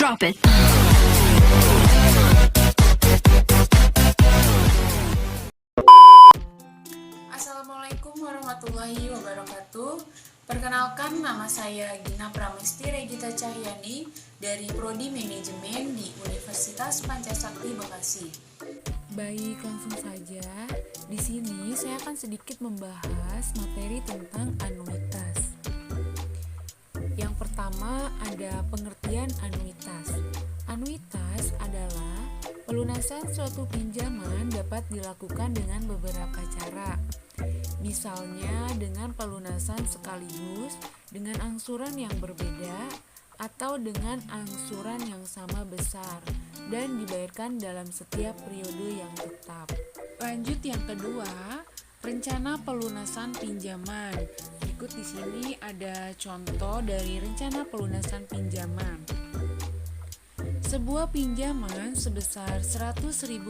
Drop it. Assalamualaikum warahmatullahi wabarakatuh. Perkenalkan, nama saya Gina Pramesti Regita Cahyani dari Prodi Manajemen di Universitas Pancasakti Bekasi. Baik, langsung saja. Di sini saya akan sedikit membahas materi tentang anuitas. Yang pertama ada pengertian anuitas. Anuitas adalah pelunasan suatu pinjaman dapat dilakukan dengan beberapa cara. Misalnya dengan pelunasan sekaligus, dengan angsuran yang berbeda, atau dengan angsuran yang sama besar dan dibayarkan dalam setiap periode yang tetap. Lanjut yang kedua, rencana pelunasan pinjaman. Berikut di sini ada contoh dari rencana pelunasan pinjaman. Sebuah pinjaman sebesar Rp100.000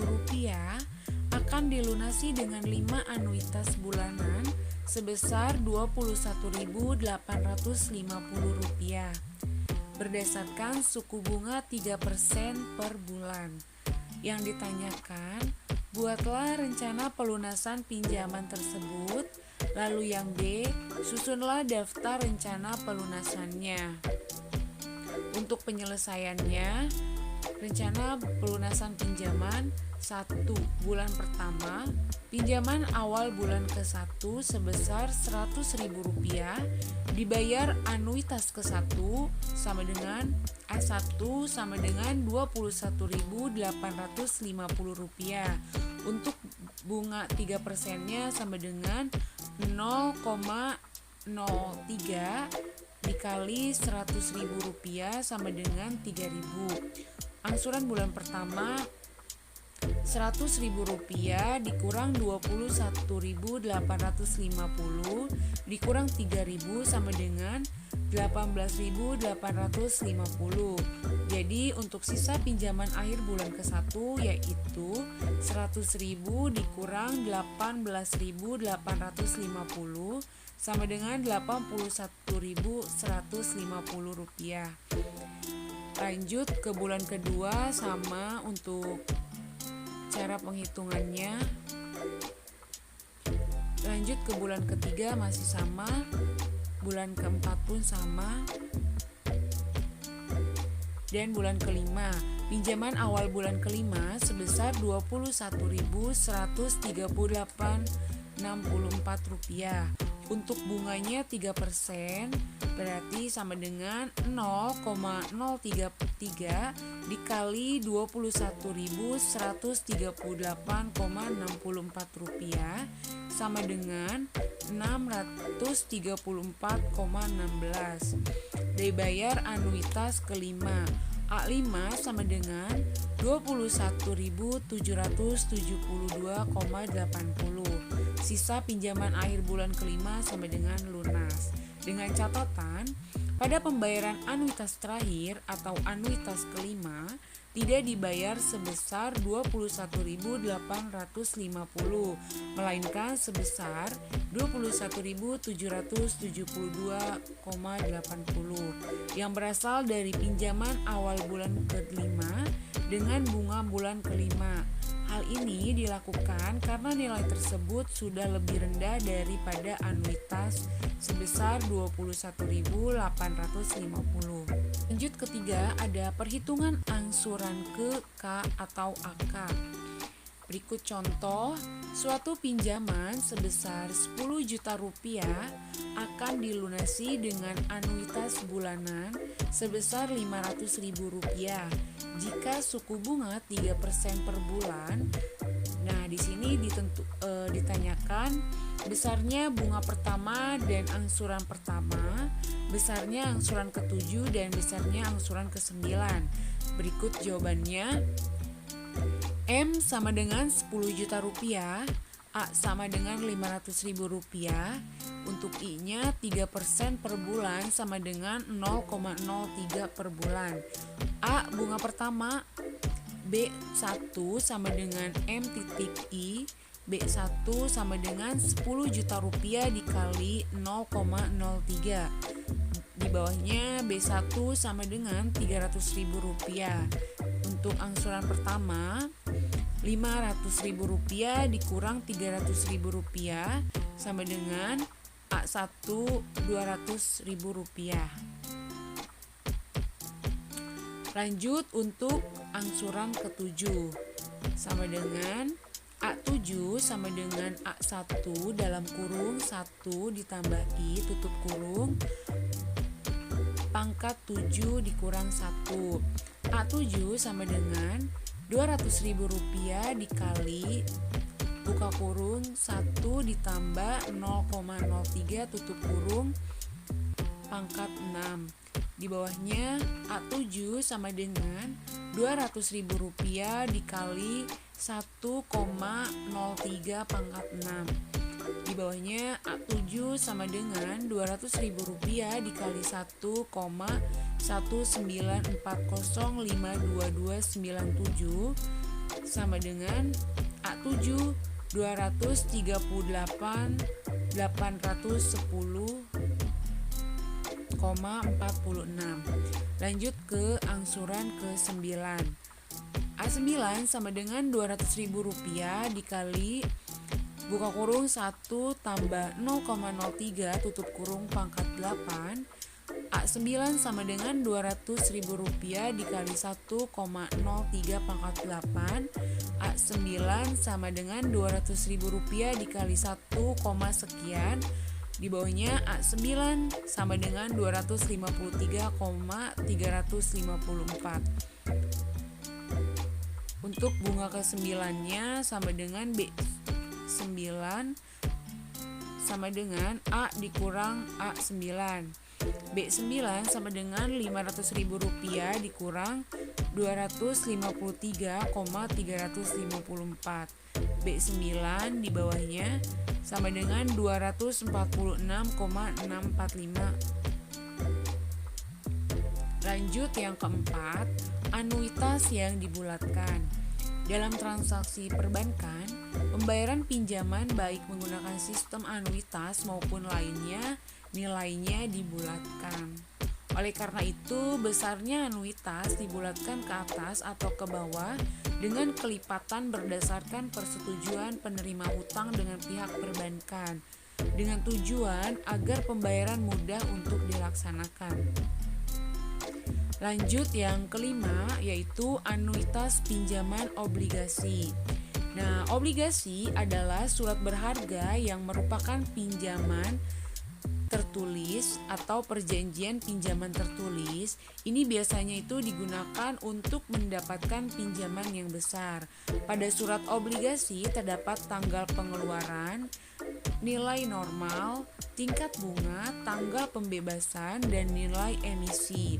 akan dilunasi dengan 5 anuitas bulanan sebesar Rp21.850 berdasarkan suku bunga 3% per bulan. Yang ditanyakan, buatlah rencana pelunasan pinjaman tersebut. Lalu yang B, susunlah daftar rencana pelunasannya. Untuk penyelesaiannya, rencana pelunasan pinjaman 1. Bulan pertama, pinjaman awal bulan ke-1 sebesar Rp100.000 dibayar anuitas ke-1 sama dengan A1 sama dengan Rp21.850. Untuk bunga 3%-nya sama dengan 0,03 dikali Rp100.000 sama dengan 3.000. Angsuran bulan pertama Rp100.000 dikurang Rp21.850 dikurang 3.000 sama dengan Rp18.850. Jadi untuk sisa pinjaman akhir bulan ke-1 yaitu Rp100.000 dikurang Rp18.850 sama dengan Rp81.150. Lanjut ke bulan kedua, sama untuk cara penghitungannya. Lanjut ke bulan ketiga masih sama, bulan keempat pun sama, dan bulan kelima. Pinjaman awal bulan kelima sebesar Rp21.138,64. Untuk bunganya 3%, berarti sama dengan 0,033 dikali Rp21.138,64 sama dengan 634,16. Dibayar anuitas kelima. A5 sama dengan Rp21.772,80. Sisa pinjaman akhir bulan kelima sama dengan lunas. Dengan catatan, pada pembayaran anuitas terakhir atau anuitas kelima tidak dibayar sebesar Rp21.850, melainkan sebesar Rp21.772,80 yang berasal dari pinjaman awal bulan kelima dengan bunga bulan kelima. Hal ini dilakukan karena nilai tersebut sudah lebih rendah daripada anuitas sebesar Rp21.850. Lanjut ketiga, ada perhitungan angsuran ke K atau AK. Berikut contoh, suatu pinjaman sebesar Rp10 juta akan dilunasi dengan anuitas bulanan sebesar Rp500.000 jika suku bunga 3% per bulan. Nah, di sini ditanyakan besarnya bunga pertama dan angsuran pertama, besarnya angsuran ke-7 dan besarnya angsuran ke-9. Berikut jawabannya. M sama dengan Rp10 juta, A sama dengan Rp500.000, untuk I-nya 3% per bulan sama dengan 0,03 per bulan. A bunga pertama, B1 sama dengan M titik I, B1 sama dengan 10 juta rupiah dikali 0,03. Di bawahnya B1 sama dengan 300.000 rupiah. Untuk angsuran pertama 500.000 rupiah dikurang 300.000 rupiah sama dengan A1 200.000 rupiah. Lanjut untuk angsuran ke-7 sama dengan A7 sama dengan A1 dalam kurung 1 ditambah I tutup kurung pangkat 7 dikurang 1. A7 sama dengan 200.000 rupiah dikali buka kurung 1 ditambah 0,03 tutup kurung pangkat 6. Di bawahnya A7 sama dengan 200.000 rupiah dikali 1,03 pangkat 6. Di bawahnya A7 sama dengan 200.000 rupiah dikali 1,194052297 sama dengan A7 238.810,46. Lanjut ke angsuran ke-9. A9 sama dengan 200.000 rupiah dikali buka kurung 1 tambah 0,03 tutup kurung pangkat 8. A9 sama dengan 200.000 rupiah dikali 1,03 pangkat 8. A9 sama dengan 200.000 rupiah dikali 1, sekian. Di bawahnya A9 sama dengan 253,354. Untuk bunga ke-9-nya sama dengan B9 sama dengan A dikurang A9. B9 sama dengan 500.000 rupiah dikurang 253,354. B9 di bawahnya sama dengan 246,645. Lanjut yang keempat, anuitas yang dibulatkan. Dalam transaksi perbankan, pembayaran pinjaman baik menggunakan sistem anuitas maupun lainnya, nilainya dibulatkan. Oleh karena itu, besarnya anuitas dibulatkan ke atas atau ke bawah dengan kelipatan berdasarkan persetujuan penerima hutang dengan pihak perbankan, dengan tujuan agar pembayaran mudah untuk dilaksanakan. Lanjut yang kelima, yaitu anuitas pinjaman obligasi. Nah, obligasi adalah surat berharga yang merupakan pinjaman tertulis atau perjanjian pinjaman tertulis. Ini biasanya itu digunakan untuk mendapatkan pinjaman yang besar. Pada surat obligasi terdapat tanggal pengeluaran, nilai normal, tingkat bunga, tanggal pembebasan, dan nilai emisi.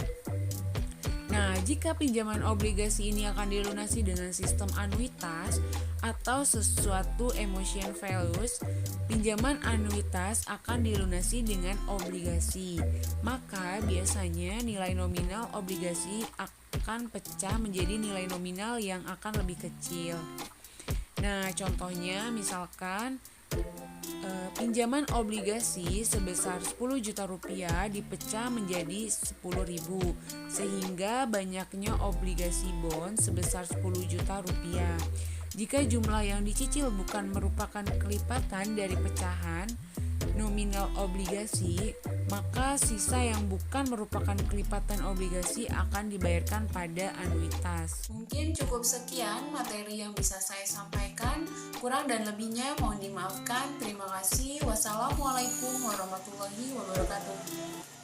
Nah, jika pinjaman obligasi ini akan dilunasi dengan sistem anuitas atau sesuatu emotion values, pinjaman anuitas akan dilunasi dengan obligasi. Maka biasanya nilai nominal obligasi akan pecah menjadi nilai nominal yang akan lebih kecil. Nah, contohnya misalkan pinjaman obligasi sebesar 10 juta rupiah dipecah menjadi 10.000 sehingga banyaknya obligasi bond sebesar 10 juta rupiah. Jika jumlah yang dicicil bukan merupakan kelipatan dari pecahan nominal obligasi, maka sisa yang bukan merupakan kelipatan obligasi akan dibayarkan pada anuitas. Mungkin cukup sekian materi yang bisa saya sampaikan. Kurang dan lebihnya mohon dimaafkan. Terima kasih. Wassalamualaikum warahmatullahi wabarakatuh.